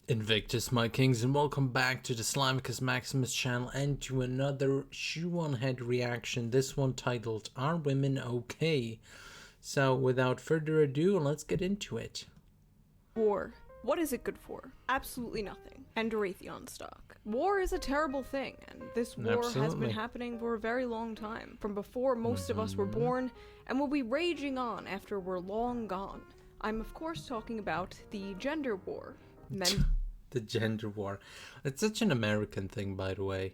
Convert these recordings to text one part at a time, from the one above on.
Invictus, my kings, and welcome back to the Slavicus Maximus channel and to another Shoe0nHead reaction, this one titled, Are Women Okay? So without further ado, let's get into it. War. What is it good for? Absolutely nothing. And Raytheon stock. War is a terrible thing, and this war has been happening for a very long time, from before most of us were born, and will be raging on after we're long gone. I'm of course talking about the gender war. Men The gender war. It's such an American thing, by the way.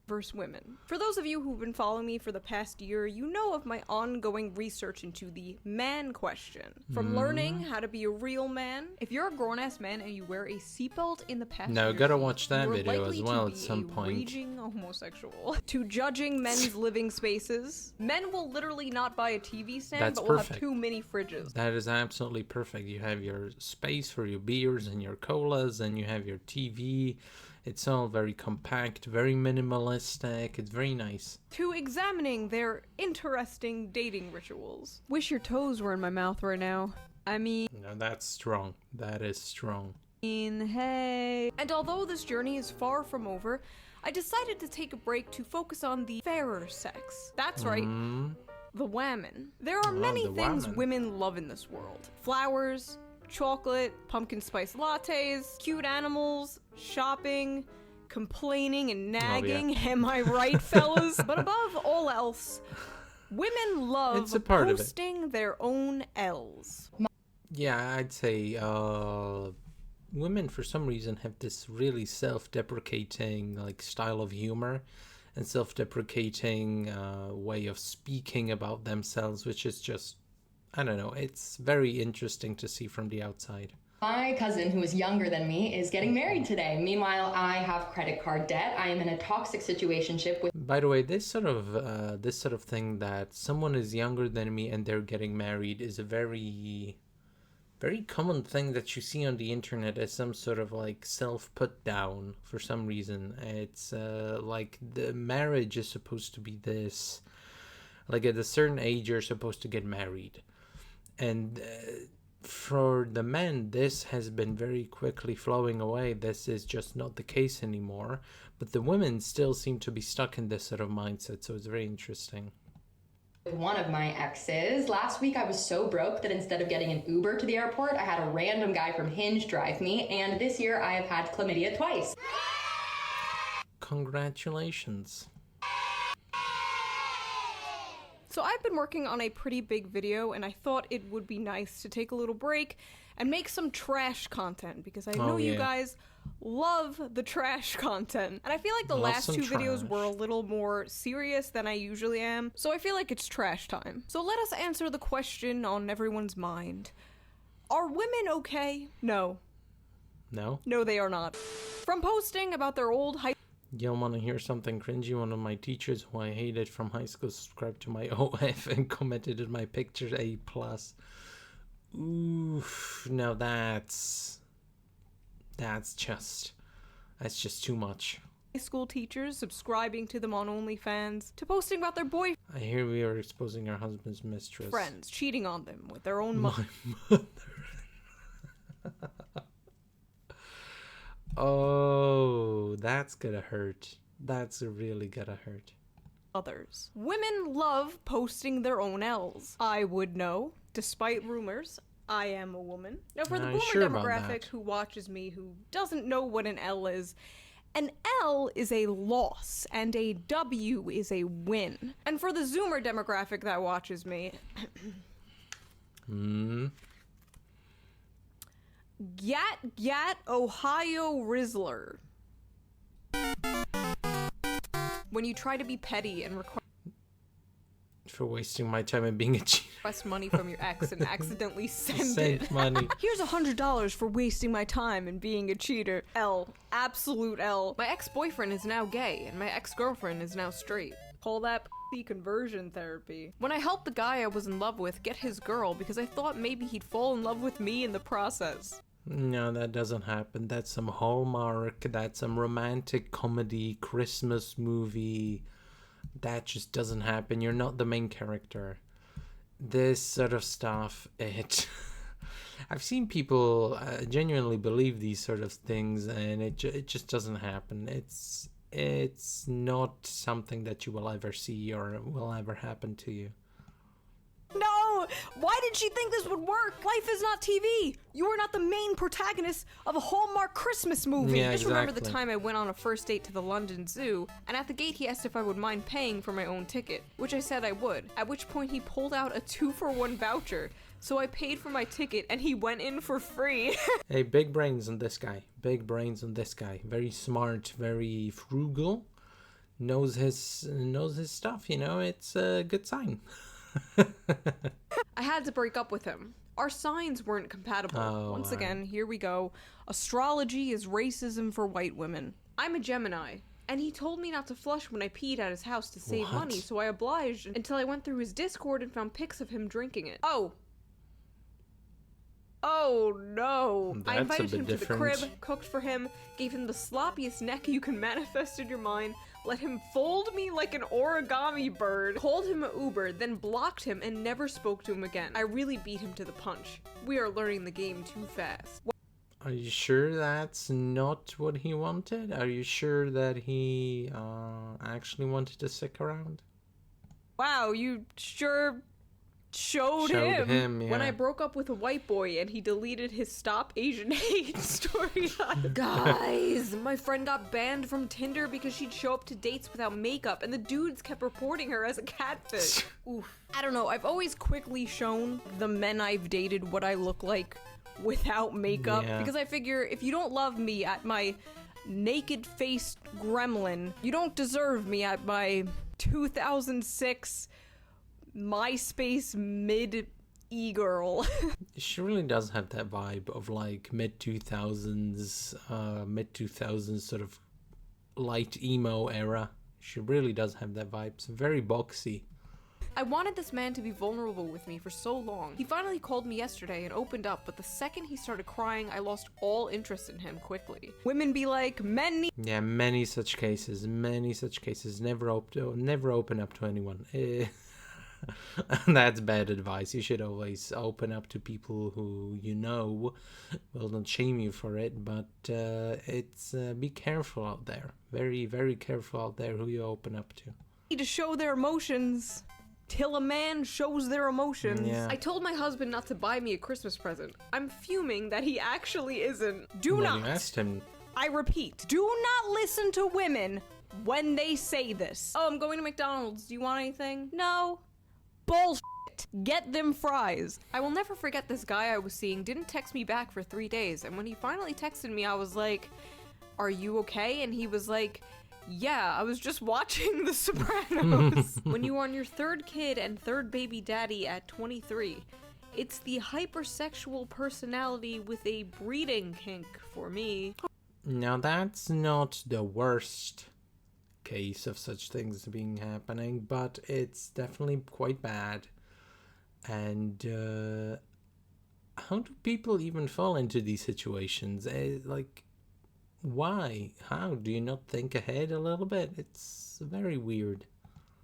versus women. For those of you who've been following me for the past year, you know of my ongoing research into the man question. From learning how to be a real man. If you're a grown-ass man and you wear a seatbelt in the passenger No, gotta seat, watch that you are video likely as well to at be some a point. Raging homosexual. To judging men's living spaces. Men will literally not buy a TV stand, That's but will perfect. have two mini fridges. That is absolutely perfect. You have your space for your beers and your colas, and you have your TV. It's all very compact, very minimalistic. It's very nice. To examining their interesting dating rituals. Wish your toes were in my mouth right now. I mean, No, that's strong. That is strong. hey. And although this journey is far from over, I decided to take a break to focus on the fairer sex. That's right, the women. There are many the things women. women love in this world. Flowers, chocolate, pumpkin spice lattes, cute animals, shopping, complaining and nagging. Am I right, fellas? But above all else, women love It's a part of it. posting their own L's. Yeah, I'd say women for some reason have this really self-deprecating like style of humor and self-deprecating way of speaking about themselves, which is just, I don't know, it's very interesting to see from the outside. My cousin, who is younger than me, is getting married today. Meanwhile, I have credit card debt. I am in a toxic situationship with... By the way, this sort of thing that someone is younger than me and they're getting married is a very common thing that you see on the internet as some sort of like self-put down for some reason. It's like the marriage is supposed to be this, like at a certain age you're supposed to get married, and for the men this has been very quickly flowing away. This is just not the case anymore, but the women still seem to be stuck in this sort of mindset, so it's very interesting. one of my exes. Last week I was so broke that instead of getting an Uber to the airport, I had a random guy from Hinge drive me, and this year I have had chlamydia twice. Congratulations. So I've been working on a pretty big video, and I thought it would be nice to take a little break and make some trash content, because I know you guys love the trash content. And I feel like the last two videos were a little more serious than I usually am, so I feel like it's trash time. So let us answer the question on everyone's mind. Are women okay? No. No? No, they are not. From posting about their old high Y'all want to hear something cringy? One of my teachers who I hated from high school subscribed to my OF and commented on my pictures A+. Oof, now that's just too much. school teachers subscribing to them on OnlyFans, to posting about their boyfriends I hear we are exposing our husband's mistress. cheating on them with their own mother. My mother. Oh, that's gonna hurt. That's really gonna hurt. Others. Women love posting their own L's. I would know, despite rumors. I am a woman. Now, for the boomer demographic who watches me who doesn't know what an L is, an L is a loss and a W is a win. And for the Zoomer demographic that watches me, Gat Ohio Rizzler. When you try to be petty and For wasting my time and being a cheater. request money from your ex and accidentally send it. money. Here's $100 for wasting my time and being a cheater. L. Absolute L. My ex-boyfriend is now gay and my ex-girlfriend is now straight. Call that p***y conversion therapy. When I helped the guy I was in love with get his girl because I thought maybe he'd fall in love with me in the process. No, that doesn't happen. That's some Hallmark, that's some romantic comedy, Christmas movie. That just doesn't happen. You're not the main character. This sort of stuff, I've seen people genuinely believe these sort of things, and it just doesn't happen. It's not something that you will ever see or will ever happen to you. No! Why did she think this would work? Life is not TV. You are not the main protagonist of a Hallmark Christmas movie. Yeah, I just remember the exactly. time I went on a first date to the London Zoo, and at the gate he asked if I would mind paying for my own ticket, which I said I would, at which point he pulled out a 2-for-1 voucher. So I paid for my ticket and he went in for free. Hey, big brains on this guy. Big brains on this guy. Very smart, very frugal. Knows his stuff, you know. It's a good sign. I had to break up with him. Our signs weren't compatible. Oh, Once wow. again, here we go. Astrology is racism for white women. I'm a Gemini, and he told me not to flush when I peed at his house to save What? money, so I obliged until I went through his Discord and found pics of him drinking it. Oh no. I That's a invited bit him to the different. crib, cooked for him, gave him the sloppiest neck you can manifest in your mind, let him fold me like an origami bird, called him an Uber, then blocked him and never spoke to him again. I really beat him to the punch. We are learning the game too fast. Are you sure that's not what he wanted? Are you sure that he actually wanted to stick around? Wow, you sure showed Showed him. him, When yeah. I broke up with a white boy and he deleted his Stop Asian Hate story. Guys, my friend got banned from Tinder because she'd show up to dates without makeup and the dudes kept reporting her as a catfish. Oof. I don't know, I've always quickly shown the men I've dated what I look like without makeup Yeah. because I figure if you don't love me at my naked-faced gremlin, you don't deserve me at my 2006 MySpace mid e-girl. She really does have that vibe of like mid 2000s sort of light emo era. She really does have that vibe. It's very boxy. I wanted this man to be vulnerable with me for so long. He finally called me yesterday and opened up, but the second he started crying, I lost all interest in him quickly. Women be like, men need Yeah, many such cases. Never open up to anyone. That's bad advice. You should always open up to people who you know will not shame you for it, but it's be careful out there. Very, very careful out there who you open up to. show their emotions till a man shows their emotions. Yeah. I told my husband not to buy me a Christmas present. I'm fuming that he actually isn't. Do When not. you asked him, I repeat, do not listen to women when they say this. Oh, I'm going to McDonald's. Do you want anything? No. Bullshit. Get them fries. I will never forget this guy I was seeing didn't text me back for 3 days, and when he finally texted me, I was like, are you okay? And he was like, yeah, I was just watching The Sopranos. When you are on your third kid and third baby daddy at 23, it's the hypersexual personality with a breeding kink for me. now that's not the worst case of such things being happening, but it's definitely quite bad. And how do people even fall into these situations? Like, why? How do you not think ahead a little bit? It's very weird.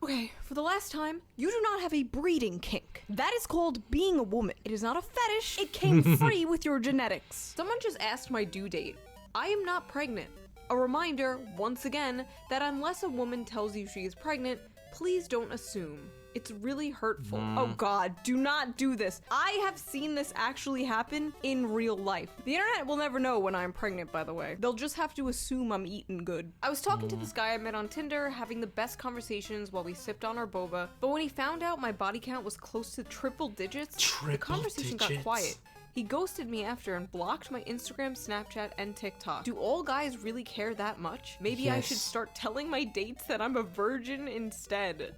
Okay, for the last time, you do not have a breeding kink. That is called being a woman. It is not a fetish. It came free with your genetics. Someone just asked my due date. I am not pregnant. A reminder, once again, that unless a woman tells you she is pregnant, please don't assume. It's really hurtful. Oh god, do not do this. I have seen this actually happen in real life. The internet will never know when I'm pregnant, by the way. They'll just have to assume I'm eating good. I was talking to this guy I met on Tinder, having the best conversations while we sipped on our boba, but when he found out my body count was close to triple digits, the Triple conversation got digits. quiet. He ghosted me after and blocked my Instagram, Snapchat, and TikTok. Do all guys really care that much? Maybe I should Yes. start telling my dates that I'm a virgin instead.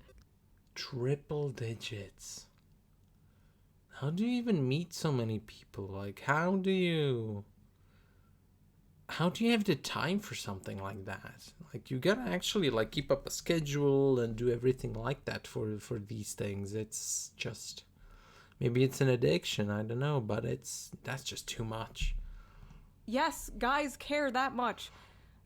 Triple digits. How do you even meet so many people? Like, how do you have the time for something like that? Like, you gotta actually like keep up a schedule and do everything like that for these things. It's just, maybe it's an addiction, I don't know, but that's just too much. Yes, guys care that much.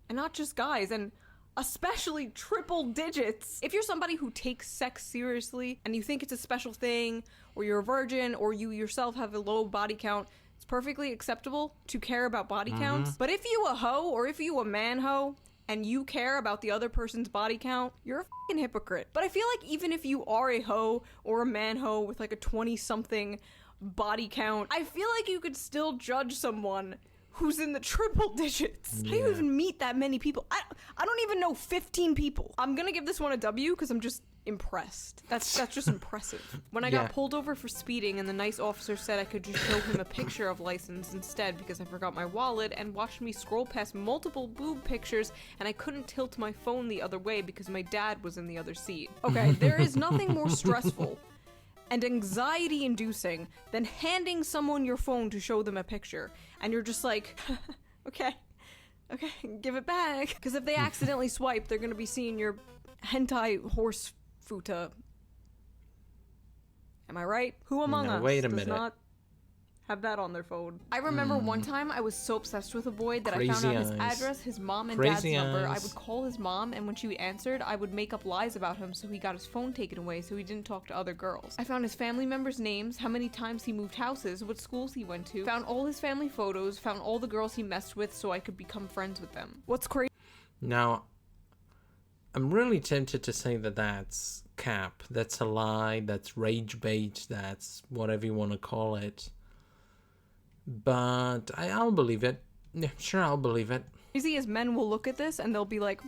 And not just guys, and especially triple digits. If you're somebody who takes sex seriously and you think it's a special thing, or you're a virgin, or you yourself have a low body count, it's perfectly acceptable to care about body counts. But if you a hoe or if you a man hoe and you care about the other person's body count, you're a fucking hypocrite. But I feel like even if you are a hoe or a man hoe with like a 20-something body count, I feel like you could still judge someone who's in the triple digits. How do you even meet that many people? I don't even know 15 people. I'm gonna give this one a W because I'm just impressed. That's just impressive. When I got pulled over for speeding and the nice officer said I could just show him a picture of license instead because I forgot my wallet, and watched me scroll past multiple boob pictures, and I couldn't tilt my phone the other way because my dad was in the other seat. Okay, there is nothing more stressful and anxiety-inducing than handing someone your phone to show them a picture, and you're just like, okay, give it back. Because if they accidentally swipe, they're gonna be seeing your hentai horse futa. Am I right? Who among us does not have that on their phone? I remember one time I was so obsessed with a boy that I found out his address, his mom and dad's number. I would call his mom, and when she answered, I would make up lies about him so he got his phone taken away so he didn't talk to other girls. I found his family members' names, how many times he moved houses, what schools he went to, found all his family photos, found all the girls he messed with so I could become friends with them. What's crazy? Now, I'm really tempted to say that that's cap, that's a lie, that's rage bait, that's whatever you want to call it. But I'll believe it. Yeah, sure, I'll believe it. Crazy as men will look at this and they'll be like,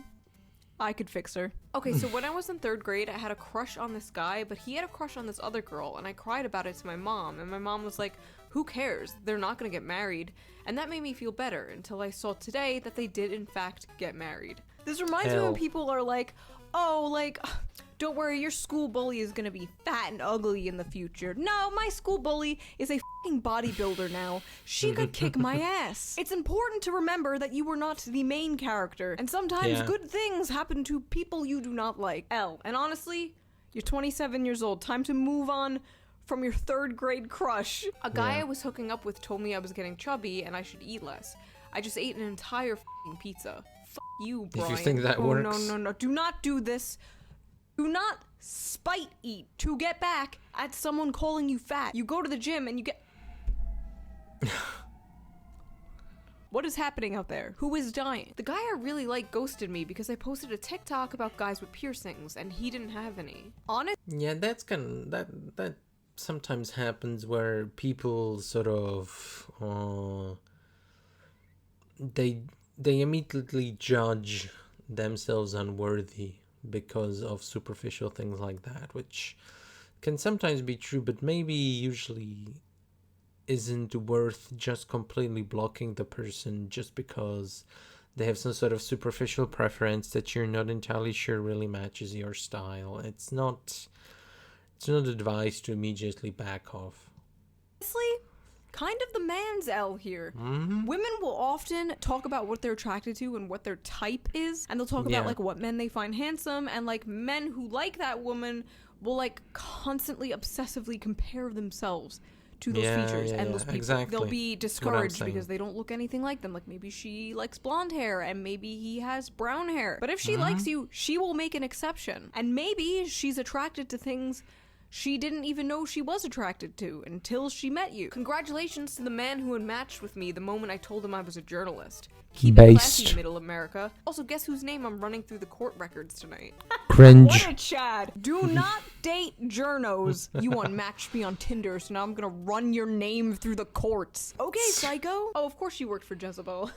I could fix her. Okay, so when I was in 3rd grade, I had a crush on this guy, but he had a crush on this other girl, and I cried about it to my mom, and my mom was like, who cares? They're not gonna get married. And that made me feel better until I saw today that they did in fact get married. This reminds me when people are like, oh, like, don't worry, your school bully is gonna be fat and ugly in the future. No, my school bully is a fucking bodybuilder now. She could kick my ass. It's important to remember that you were not the main character, and sometimes good things happen to people you do not like. And honestly, you're 27 years old. Time to move on from your 3rd grade crush. A guy I was hooking up with told me I was getting chubby and I should eat less. I just ate an entire fucking pizza. Fuck you, Brian. If you think that works. No. Do not do this. Do not spite eat to get back at someone calling you fat. You go to the gym and you get... What is happening out there? Who is dying? The guy I really like ghosted me because I posted a TikTok about guys with piercings and he didn't have any. Honest? Yeah, that's that sometimes happens where people sort of they immediately judge themselves unworthy because of superficial things like that, which can sometimes be true, but maybe usually isn't worth just completely blocking the person just because they have some sort of superficial preference that you're not entirely sure really matches your style. It's not advice to immediately back off. Honestly, kind of the man's L here. Women will often talk about what they're attracted to and what their type is, and they'll talk about like what men they find handsome, and like men who like that woman will like constantly obsessively compare themselves to those features, and those people, they'll be discouraged because they don't look anything like them. Like maybe she likes blonde hair and maybe he has brown hair, but if she likes you, she will make an exception, and maybe she's attracted to things she didn't even know she was attracted to until she met you. Congratulations to the man who had matched with me the moment I told him I was a journalist. Keep it classy, Middle America. Also, guess whose name I'm running through the court records tonight? Cringe. What a Chad. Do not date journos. You unmatched me on Tinder, so now I'm gonna run your name through the courts. Okay, psycho. Oh, of course you worked for Jezebel.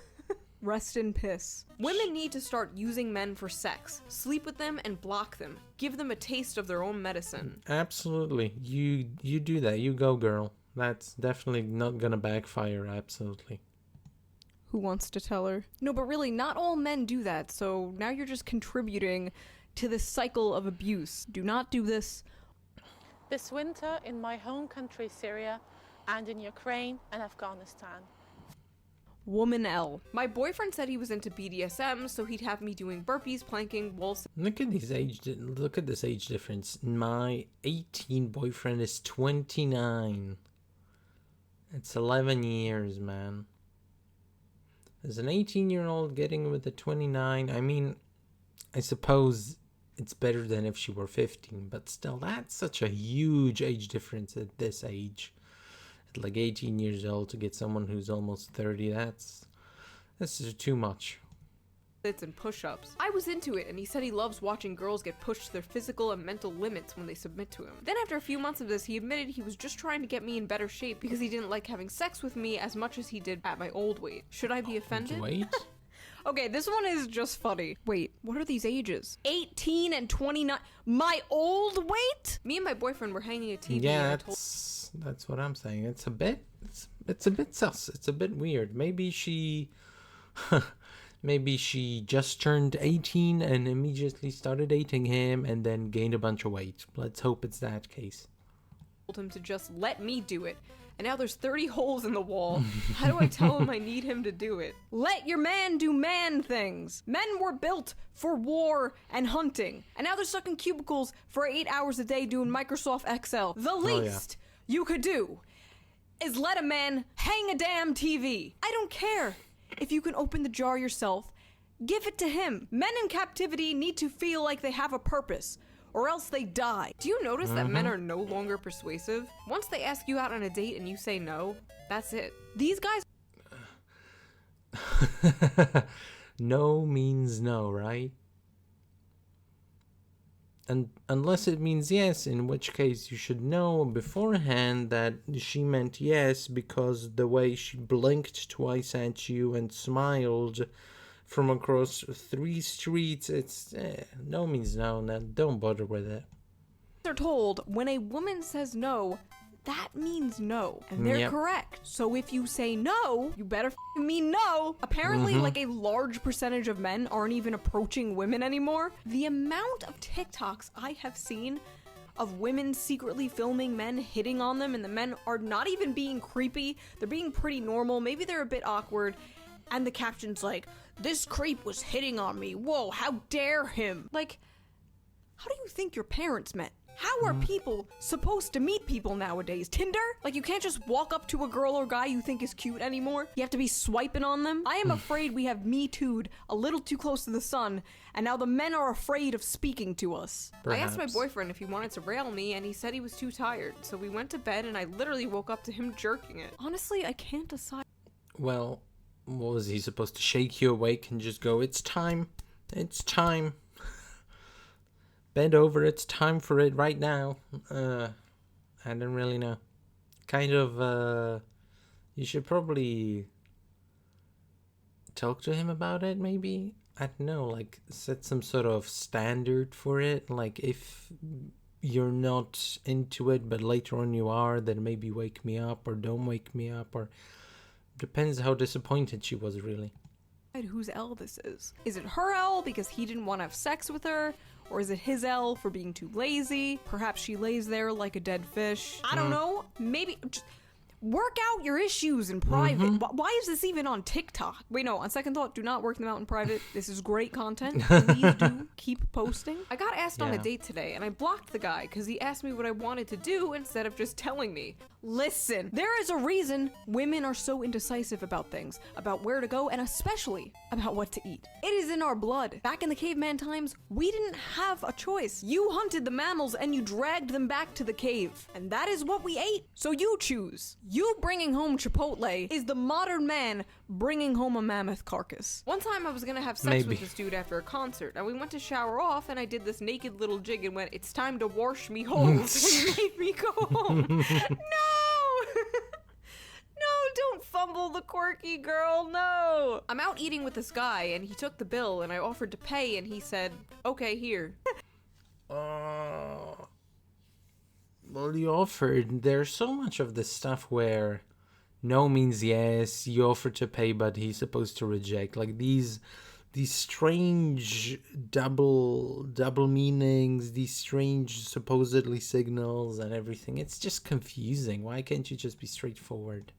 Rest in piss. Women need to start using men for sex. Sleep with them and block them. Give them a taste of their own medicine. Absolutely. You do that. You go, girl. That's definitely not gonna backfire. Absolutely. Who wants to tell her? No, but really, not all men do that, so now you're just contributing to this cycle of abuse. Do not do this. This winter in my home country, Syria, and in Ukraine and Afghanistan. Woman L. My boyfriend said he was into BDSM, so he'd have me doing burpees, planking, wall sit. Look at this age difference. My 18 boyfriend is 29. It's 11 years, man. As an 18-year-old getting with a 29, I mean, I suppose it's better than if she were 15, but still, that's such a huge age difference at this age. At like 18 years old to get someone who's almost 30, that's just too much. And push-ups. I was into it, and he said he loves watching girls get pushed to their physical and mental limits when they submit to him. Then after a few months of this, he admitted he was just trying to get me in better shape because he didn't like having sex with me as much as he did at my old weight. Should I be offended? Wait. Okay, this one is just funny. Wait, what are these ages? 18 and 29. My old weight? Me and my boyfriend were hanging a TV. Yeah, that's what I'm saying. It's a bit sus. It's a bit weird. Maybe she just turned 18 and immediately started dating him and then gained a bunch of weight. Let's hope it's that case. Told him to just let me do it. And now there's 30 holes in the wall. How do I tell him I need him to do it? Let your man do man things. Men were built for war and hunting. And now they're stuck in cubicles for 8 hours a day doing Microsoft Excel. The least you could do is let a man hang a damn TV. I don't care if you can open the jar yourself. Give it to him. Men in captivity need to feel like they have a purpose, or else they die. Do you notice that men are no longer persuasive? Once they ask you out on a date and you say no, that's it. These guys... No means no, right? And unless it means yes, in which case you should know beforehand that she meant yes because the way she blinked twice at you and smiled from across 3 streets, it's no means no. Now don't bother with it. They're told when a woman says no, that means no, and they're correct. So if you say no, you better mean no. Apparently, like a large percentage of men aren't even approaching women anymore. The amount of TikToks I have seen of women secretly filming men hitting on them, and the men are not even being creepy. They're being pretty normal. Maybe they're a bit awkward. And the caption's like, "This creep was hitting on me. Whoa, how dare him?" Like, how do you think your parents met? How are people supposed to meet people nowadays? Tinder? Like, you can't just walk up to a girl or guy you think is cute anymore. You have to be swiping on them. I am afraid we have Me Too'd a little too close to the sun, and now the men are afraid of speaking to us. Perhaps. I asked my boyfriend if he wanted to rail me, and he said he was too tired. So we went to bed, and I literally woke up to him jerking it. Honestly, I can't decide. Well, what was he supposed to shake you awake and just go, "It's time. It's time. Bend over, it's time for it right now"? I don't really know. Kind of, you should probably talk to him about it, maybe? I don't know, like, set some sort of standard for it. Like, if you're not into it, but later on you are, then maybe wake me up, or don't wake me up, or... Depends how disappointed she was, really. Whose L this is. Is it her L because he didn't want to have sex with her? Or is it his L for being too lazy? Perhaps she lays there like a dead fish. I don't know. Maybe just work out your issues in private. Why is this even on TikTok? Wait, no, on second thought, do not work them out in private. This is great content. Please do keep posting. I got asked on a date today, and I blocked the guy because he asked me what I wanted to do instead of just telling me. Listen, there is a reason women are so indecisive about things, about where to go, and especially about what to eat. It is in our blood. Back in the caveman times, we didn't have a choice. You hunted the mammals and you dragged them back to the cave, and that is what we ate. So you choose. You bringing home Chipotle is the modern man bringing home a mammoth carcass. One time I was gonna have sex with this dude after a concert, and we went to shower off, and I did this naked little jig and went, "It's time to wash me holes," and he made me go home. No! No, don't fumble the quirky girl, no! I'm out eating with this guy, and he took the bill, and I offered to pay, and he said, "Okay, here." Well, you offered. There's so much of this stuff where no means yes, you offer to pay, but he's supposed to reject. Like these strange double meanings, these strange supposedly signals and everything. It's just confusing. Why can't you just be straightforward?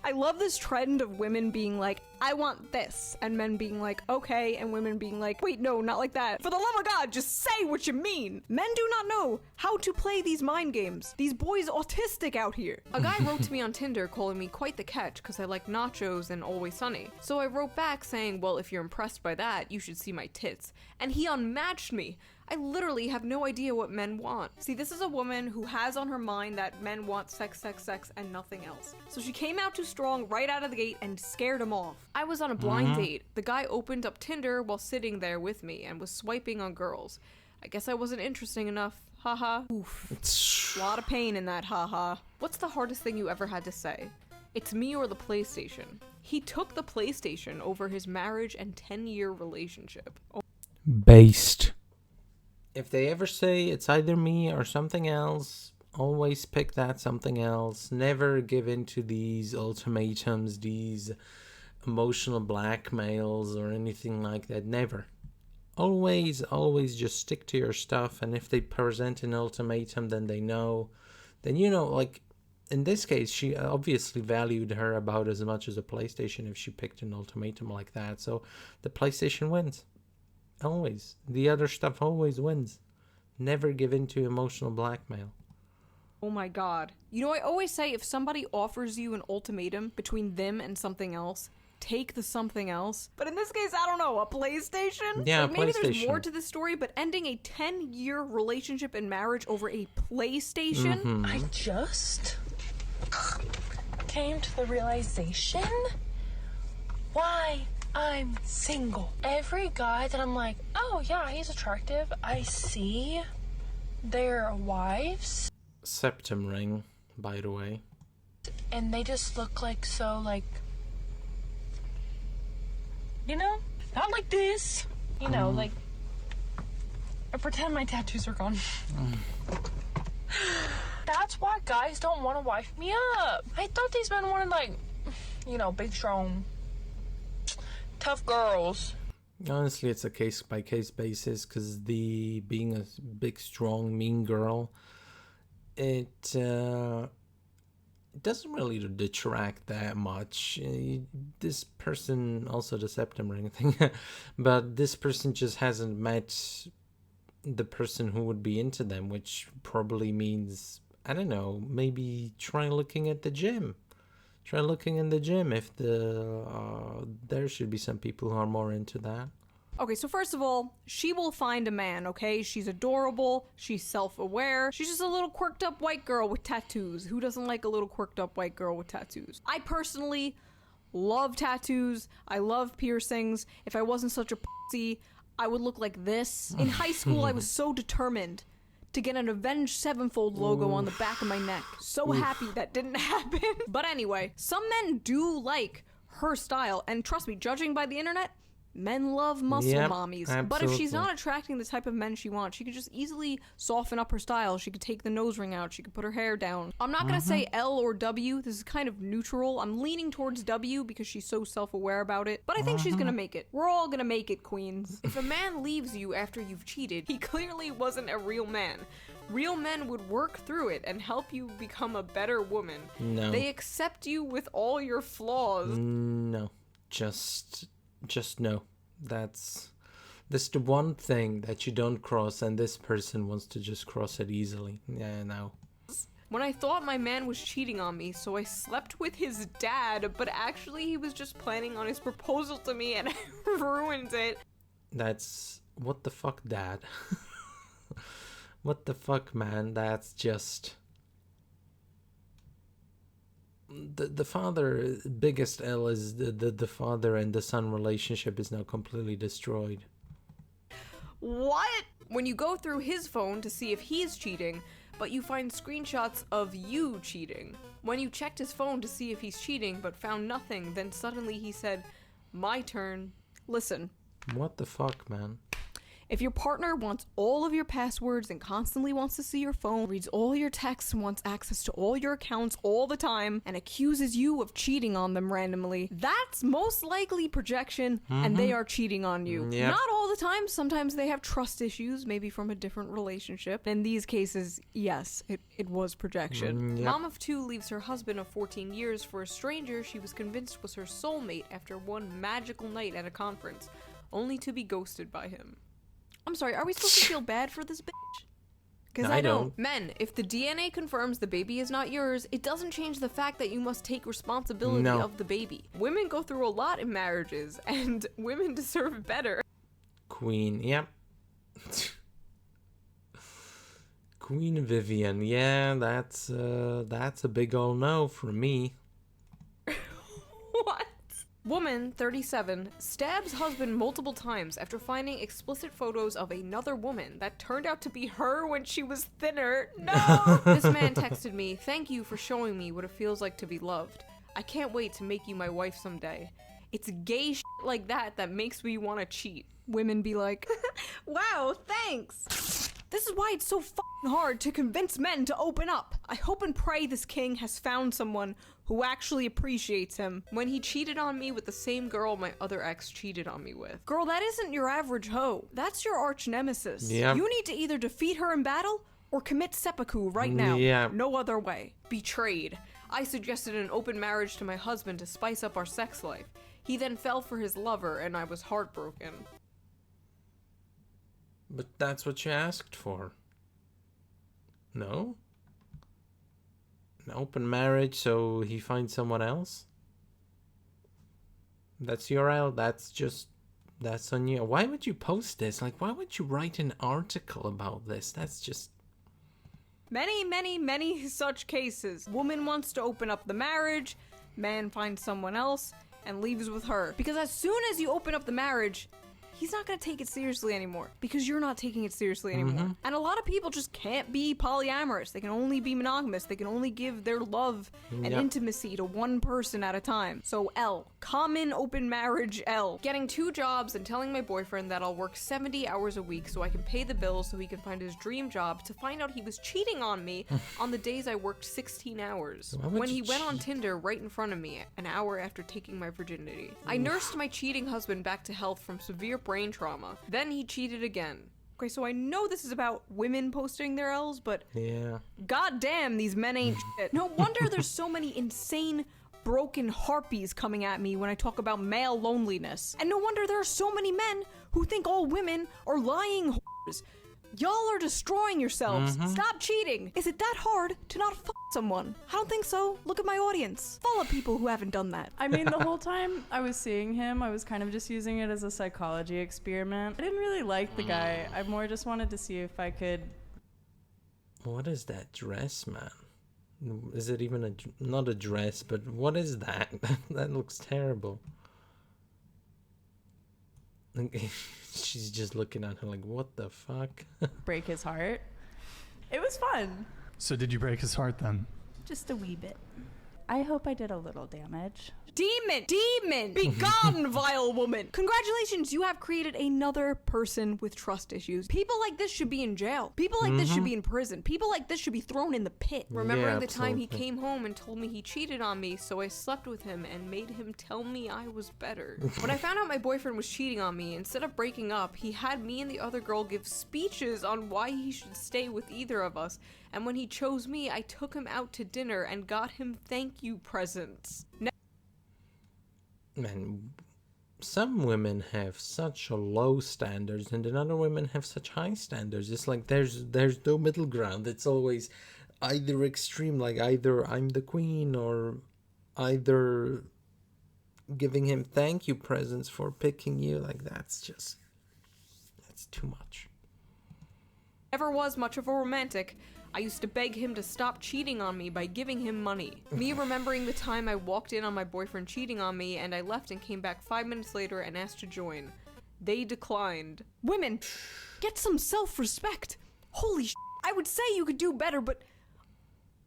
I love this trend of women being like, "I want this," and men being like, "Okay," and women being like, "Wait, no, not like that. For the love of God, just say what you mean." Men do not know how to play these mind games. These boys autistic out here. A guy wrote to me on Tinder calling me quite the catch because I like nachos and Always Sunny. So I wrote back saying, "Well, if you're impressed by that, you should see my tits." And he unmatched me. I literally have no idea what men want. See, this is a woman who has on her mind that men want sex, sex, sex, and nothing else. So she came out too strong right out of the gate and scared him off. I was on a blind date. The guy opened up Tinder while sitting there with me and was swiping on girls. I guess I wasn't interesting enough. Haha. Oof. A lot of pain in that haha. What's the hardest thing you ever had to say? It's me or the PlayStation. He took the PlayStation over his marriage and 10-year relationship. Oh. Based. If they ever say it's either me or something else, always pick that something else. Never give in to these ultimatums, these emotional blackmails or anything like that. Never. Always just stick to your stuff. And if they present an ultimatum, then they know. Then, you know, like, in this case, she obviously valued her about as much as a PlayStation if she picked an ultimatum like that. So the PlayStation wins. Always. The other stuff always wins. Never give in to emotional blackmail. Oh my god. You know, I always say if somebody offers you an ultimatum between them and something else, take the something else. But in this case, I don't know, a PlayStation? Yeah, like, maybe PlayStation. there's more to this story, but ending a 10-year relationship and marriage over a PlayStation? Mm-hmm. I just came to the realization why I'm single. Every guy that I'm like, oh yeah, he's attractive, I see their wives. Septum ring, by the way. And they just look like so, like, you know, not like this. You know, like, I pretend my tattoos are gone. That's why guys don't want to wife me up. I thought these men wanted, like, you know, big, strong, tough girls. Honestly, it's a case-by-case basis, because being a big, strong, mean girl, it doesn't really detract that much. This person, also the septum ring thing, but this person just hasn't met the person who would be into them, which probably means, I don't know, maybe try looking at the gym. Try looking in the gym if there should be some people who are more into that. Okay, so first of all, she will find a man, okay? She's adorable, she's self-aware, she's just a little quirked up white girl with tattoos. Who doesn't like a little quirked up white girl with tattoos? I personally love tattoos, I love piercings. If I wasn't such a pussy, I would look like this. In high school, I was so determined to get an Avenged Sevenfold logo on the back of my neck. So happy that didn't happen. But anyway, some men do like her style, and trust me, judging by the internet, men love muscle mommies. Absolutely. But if she's not attracting the type of men she wants, she could just easily soften up her style. She could take the nose ring out. She could put her hair down. I'm not gonna say L or W. This is kind of neutral. I'm leaning towards W because she's so self-aware about it. But I think she's gonna make it. We're all gonna make it, queens. If a man leaves you after you've cheated, he clearly wasn't a real man. Real men would work through it and help you become a better woman. No. They accept you with all your flaws. No. Just no. That's the one thing that you don't cross, and this person wants to just cross it easily. Yeah, no. When I thought my man was cheating on me, so I slept with his dad, but actually he was just planning on his proposal to me and I ruined it. That's... what the fuck, Dad? What the fuck, man? That's just... The father, biggest L is the father and the son relationship is now completely destroyed. What? When you go through his phone to see if he's cheating, but you find screenshots of you cheating. When you checked his phone to see if he's cheating but found nothing, then suddenly he said, "My turn." Listen. What the fuck, man? If your partner wants all of your passwords and constantly wants to see your phone, reads all your texts and wants access to all your accounts all the time, and accuses you of cheating on them randomly, that's most likely projection, and they are cheating on you. Yep. Not all the time. Sometimes they have trust issues, maybe from a different relationship. In these cases, yes, it was projection. Yep. Mom of two leaves her husband of 14 years for a stranger she was convinced was her soulmate after one magical night at a conference, only to be ghosted by him. I'm sorry, are we supposed to feel bad for this bitch? Because No, I I don't. don't. Men, if the DNA confirms the baby is not yours, it doesn't change the fact that you must take responsibility No. of the baby. Women go through a lot in marriages, and women deserve better. Queen, yep. Queen Vivian, yeah, that's a big ol' no for me. What? Woman, 37, stabs husband multiple times after finding explicit photos of another woman that turned out to be her when she was thinner. No! This man texted me, "Thank you for showing me what it feels like to be loved. I can't wait to make you my wife someday. It's gay shit like that that makes me want to cheat." Women be like, "Wow, thanks." This is why it's so f***ing hard to convince men to open up. I hope and pray this king has found someone who actually appreciates him. When he cheated on me with the same girl my other ex cheated on me with. Girl, that isn't your average hoe. That's your arch nemesis. Yeah. You need to either defeat her in battle or commit seppuku right now. Yeah. No other way. Betrayed. I suggested an open marriage to my husband to spice up our sex life. He then fell for his lover and I was heartbroken. But that's what you asked for. No? An open marriage so he finds someone else? That's URL, that's on you. Why would you post this? Like, why would you write an article about this? That's just... Many such cases. Woman wants to open up the marriage, man finds someone else, and leaves with her. Because as soon as you open up the marriage, he's not gonna take it seriously anymore. Because you're not taking it seriously anymore. And a lot of people just can't be polyamorous. They can only be monogamous. They can only give their love and intimacy to one person at a time. So L. Common open marriage L. Getting 2 jobs and telling my boyfriend that I'll work 70 hours a week so I can pay the bills so he can find his dream job, to find out he was cheating on me on the days I worked 16 hours. When he went on Tinder right in front of me an hour after taking my virginity. I nursed my cheating husband back to health from severe brain trauma. Then he cheated again. Okay, so I know this is about women posting their L's, but Yeah. goddamn, these men ain't shit. No wonder there's so many insane broken harpies coming at me when I talk about male loneliness. And no wonder there are so many men who think all women are lying whores. Y'all are destroying yourselves. Stop cheating. Is it that hard to not fuck someone? I don't think so. Look at my audience. Full of people who haven't done that. I mean, the whole time I was seeing him, I was kind of just using it as a psychology experiment. I didn't really like the guy. I more just wanted to see if I could... What is that dress, man? Is it even not a dress, but what is that? That looks terrible. She's just looking at her like, what the fuck? break his heart. It was fun. So did you break his heart then? Just a wee bit. I hope I did a little damage. Demon! Be gone, vile woman! Congratulations, you have created another person with trust issues. People like this should be in jail. People like this should be in prison. People like this should be thrown in the pit. Remembering the time he came home and told me he cheated on me, so I slept with him and made him tell me I was better. When I found out my boyfriend was cheating on me, instead of breaking up, he had me and the other girl give speeches on why he should stay with either of us. And when he chose me, I took him out to dinner and got him thank you presents. Man, some women have such a low standards and then other women have such high standards. It's like there's no middle ground. It's always either extreme, like either I'm the queen or either giving him thank you presents for picking you. Like that's too much. Never was much of a romantic. I used to beg him to stop cheating on me by giving him money. Me remembering the time I walked in on my boyfriend cheating on me and I left and came back 5 minutes later and asked to join. They declined. Women, get some self-respect. Holy sh**, I would say you could do better, but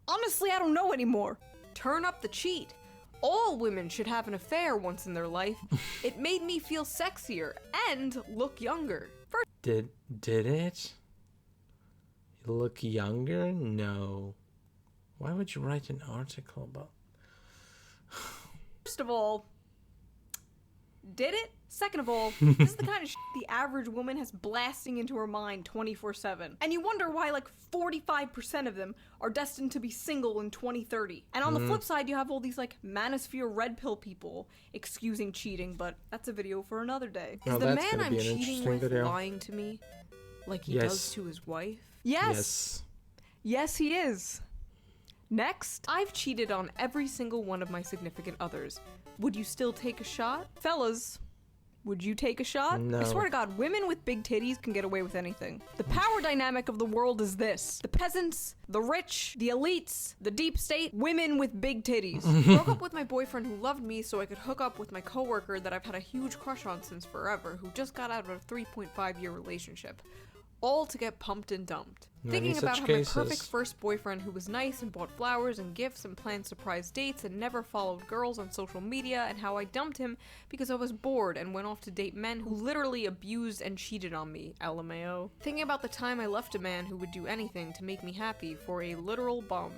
honestly, I don't know anymore. Turn up the cheat. All women should have an affair once in their life. It made me feel sexier and look younger. Did it? You look younger? No. Why would you write an article about... First of all, did it? Second of all, this is the kind of shit the average woman has blasting into her mind 24/7. And you wonder why like 45% of them are destined to be single in 2030. And on the flip side, you have all these like manosphere red pill people excusing cheating, but that's a video for another day. Is the man I'm cheating with lying to me like he does to his wife? Yes, he is. Next, I've cheated on every single one of my significant others. Would you still take a shot? Fellas, Would you take a shot? No. I swear to God, women with big titties can get away with anything. The power dynamic of the world is this. The peasants, the rich, the elites, the deep state, women with big titties. Broke up with my boyfriend who loved me so I could hook up with my coworker that I've had a huge crush on since forever, who just got out of a 3.5-year relationship. All to get pumped and dumped. Thinking about how my perfect first boyfriend who was nice and bought flowers and gifts and planned surprise dates and never followed girls on social media, and how I dumped him because I was bored and went off to date men who literally abused and cheated on me, LMAO. Thinking about the time I left a man who would do anything to make me happy for a literal bum.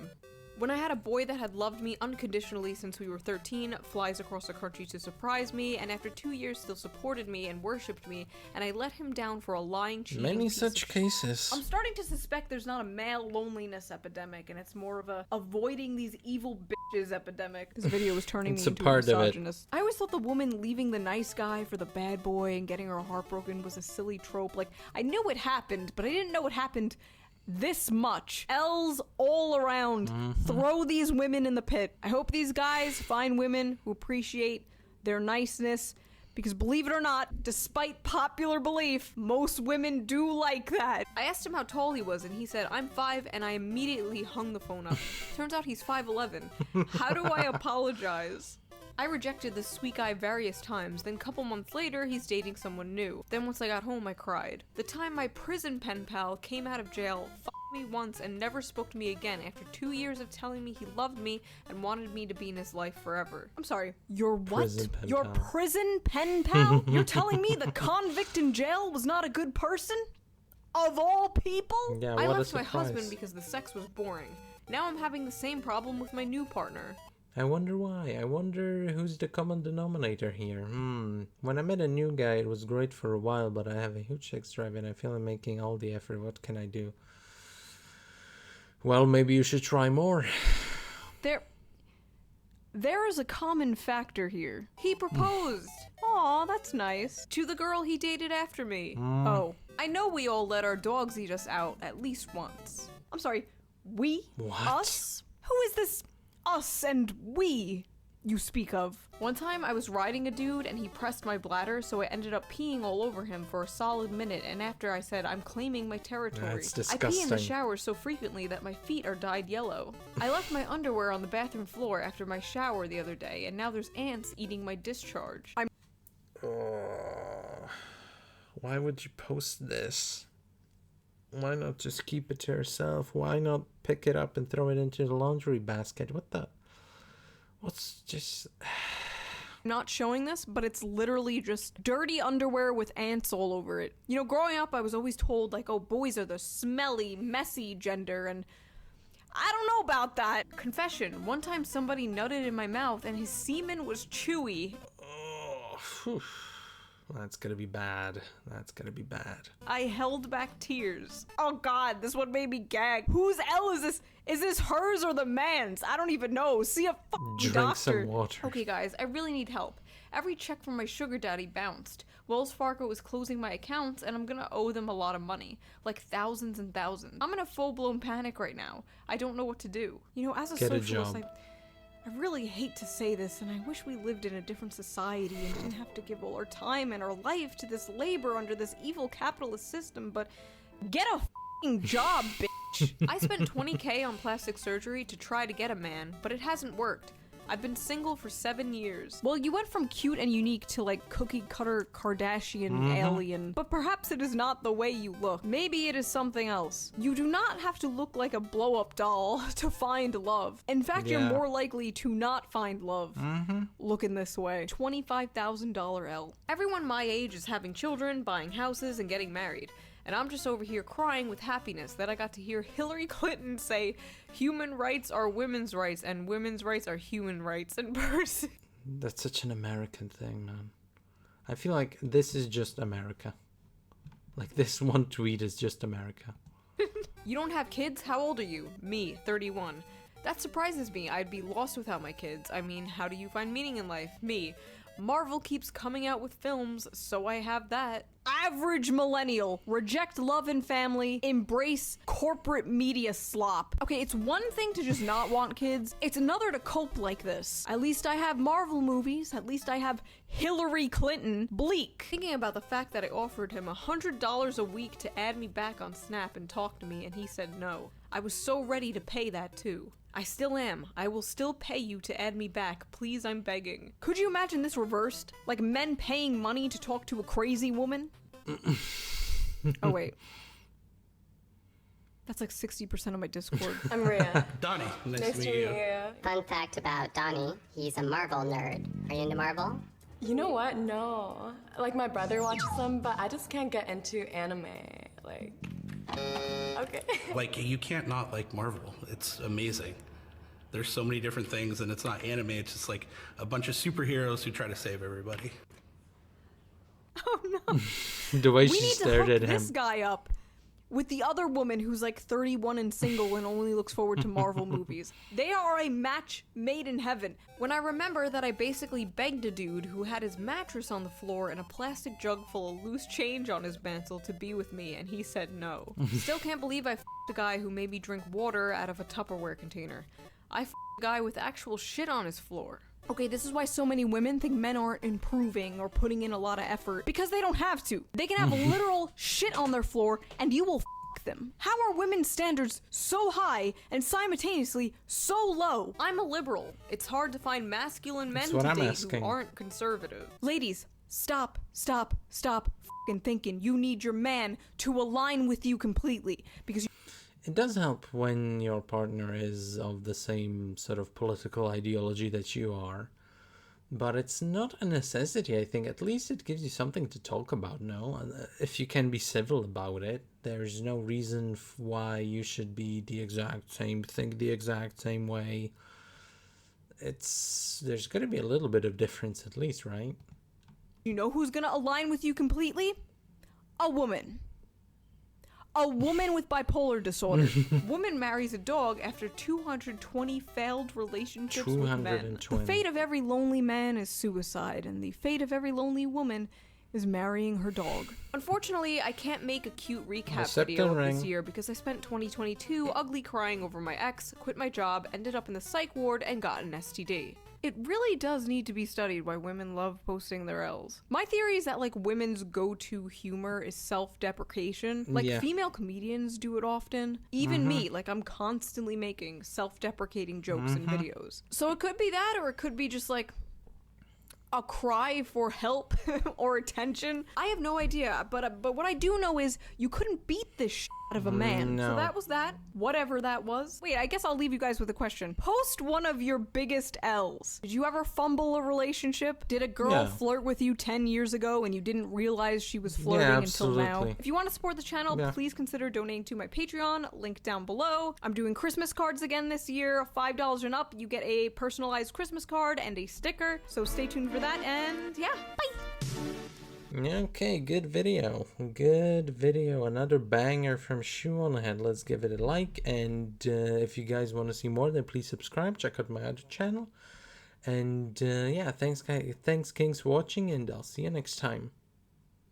When I had a boy that had loved me unconditionally since we were 13, flies across the country to surprise me, and after 2 years still supported me and worshipped me, and I let him down for a lying, cheating Many piece such of cases. I'm starting to suspect there's not a male loneliness epidemic, and it's more of a avoiding these evil bitches epidemic. This video was turning me into a misogynist. I always thought the woman leaving the nice guy for the bad boy and getting her heart broken was a silly trope. Like, I knew it happened, but I didn't know it happened this much. L's all around. Throw these women in the pit. I hope these guys find women who appreciate their niceness, because believe it or not, despite popular belief, most women do like that. I asked him how tall he was, and he said, I'm 5, and I immediately hung the phone up. Turns out he's 5'11". How do I apologize? I rejected this sweet guy various times, then a couple months later, he's dating someone new. Then once I got home, I cried. The time my prison pen pal came out of jail, f***ed me once and never spoke to me again after 2 years of telling me he loved me and wanted me to be in his life forever. I'm sorry, your what? Your prison pen pal? You're telling me the convict in jail was not a good person? Of all people? Yeah, I left my husband because the sex was boring. Now I'm having the same problem with my new partner. I wonder why. I wonder who's the common denominator here. When I met a new guy, it was great for a while, but I have a huge sex drive and I feel I'm making all the effort. What can I do? Well, maybe you should try more. There is a common factor here. He proposed. Aw, that's nice. To the girl he dated after me. Oh, I know we all let our dogs eat us out at least once. I'm sorry, we? What? Us? Who is this us and we you speak of? One time I was riding a dude and he pressed my bladder, so I ended up peeing all over him for a solid minute, and after I said, I'm claiming my territory. That's disgusting. I pee in the shower so frequently that my feet are dyed yellow. I left my underwear on the bathroom floor after my shower the other day, and now there's ants eating my discharge. Why would you post this? Why not just keep it to yourself? Why not pick it up and throw it into the laundry basket? What's just... I'm not showing this, but it's literally just dirty underwear with ants all over it. You know, growing up, I was always told, like, oh, boys are the smelly, messy gender, and I don't know about that. Confession, one time somebody nutted in my mouth and his semen was chewy. Oh, whew. That's gonna be bad. That's gonna be bad. I held back tears. Oh god, this one made me gag. Whose L is this? Is this hers or the man's? I don't even know. See a fucking doctor. Drink some water. Okay guys, I really need help. Every check from my sugar daddy bounced. Wells Fargo is closing my accounts and I'm gonna owe them a lot of money. Like thousands and thousands. I'm in a full-blown panic right now. I don't know what to do. You know, as a socialist, I really hate to say this, and I wish we lived in a different society and didn't have to give all our time and our life to this labor under this evil capitalist system, but get a f***ing job, bitch. I spent $20K on plastic surgery to try to get a man, but it hasn't worked. I've been single for 7 years. Well, you went from cute and unique to like cookie cutter Kardashian alien, but perhaps it is not the way you look. Maybe it is something else. You do not have to look like a blow-up doll to find love. In fact, you're more likely to not find love looking this way. $25,000 L. Everyone my age is having children, buying houses, and getting married. And I'm just over here crying with happiness that I got to hear Hillary Clinton say human rights are women's rights and women's rights are human rights in person. That's such an American thing, man. I feel like this is just America. Like this one tweet is just America. You don't have kids? How old are you? Me, 31. That surprises me. I'd be lost without my kids. I mean, how do you find meaning in life? Me. Marvel keeps coming out with films, so I have that. Average millennial. Reject love and family. Embrace corporate media slop. Okay, it's one thing to just not want kids. It's another to cope like this. At least I have Marvel movies. At least I have Hillary Clinton. Bleak. Thinking about the fact that I offered him $100 a week to add me back on Snap and talk to me, and he said no. I was so ready to pay that too. I still am. I will still pay you to add me back. Please, I'm begging. Could you imagine this reversed? Like men paying money to talk to a crazy woman? Oh, wait. That's like 60% of my Discord. I'm Maria. Donnie, nice to meet you. Fun fact about Donnie, he's a Marvel nerd. Are you into Marvel? You know what? No. Like, my brother watches them, but I just can't get into anime. Like, okay. Like, you can't not like Marvel. It's amazing. There's so many different things, and it's not anime. It's just like a bunch of superheroes who try to save everybody. Oh no. The way We she need to stared hook at this him. guy up with the other woman who's like 31 and single and only looks forward to Marvel movies. They are a match made in heaven. When I remember that I basically begged a dude who had his mattress on the floor and a plastic jug full of loose change on his mantle to be with me, and he said no. Still can't believe I f***ed a guy who made me drink water out of a Tupperware container. I f***ed a guy with actual shit on his floor. Okay, this is why so many women think men aren't improving or putting in a lot of effort. Because they don't have to. They can have literal shit on their floor and you will f*** them. How are women's standards so high and simultaneously so low? I'm a liberal. It's hard to find masculine men to date who aren't conservative. Ladies, stop f***ing thinking you need your man to align with you completely. Because It does help when your partner is of the same sort of political ideology that you are. But it's not a necessity, I think. At least it gives you something to talk about, no? If you can be civil about it, there's no reason why you should be the exact same, think the exact same way. There's got to be a little bit of difference at least, right? you know who's gonna align with you completely? A woman. A woman with bipolar disorder. Woman marries a dog after 220 failed relationships with men. The fate of every lonely man is suicide, and the fate of every lonely woman is marrying her dog. Unfortunately, I can't make a cute recap video this year because I spent 2022 ugly crying over my ex, quit my job, ended up in the psych ward, and got an STD. It really does need to be studied why women love posting their L's. My theory is that, like, women's go-to humor is self-deprecation. Like, female comedians do it often. Even me, like, I'm constantly making self-deprecating jokes in videos. So it could be that, or it could be just, like, a cry for help or attention. I have no idea, but what I do know is you couldn't beat this shit out of a man. No. So that was that. Whatever that was. Wait, I guess I'll leave you guys with a question. Post one of your biggest L's. Did you ever fumble a relationship? Did a girl flirt with you 10 years ago and you didn't realize she was flirting until now? If you want to support the channel, please consider donating to my Patreon, link down below. I'm doing Christmas cards again this year. $5 and up, you get a personalized Christmas card and a sticker. So stay tuned for that, and yeah, bye! Okay, good video. Good video. Another banger from Shoe0nHead. Let's give it a like. And if you guys want to see more, then please subscribe. Check out my other channel. And yeah, thanks, Kings, for watching. And I'll see you next time.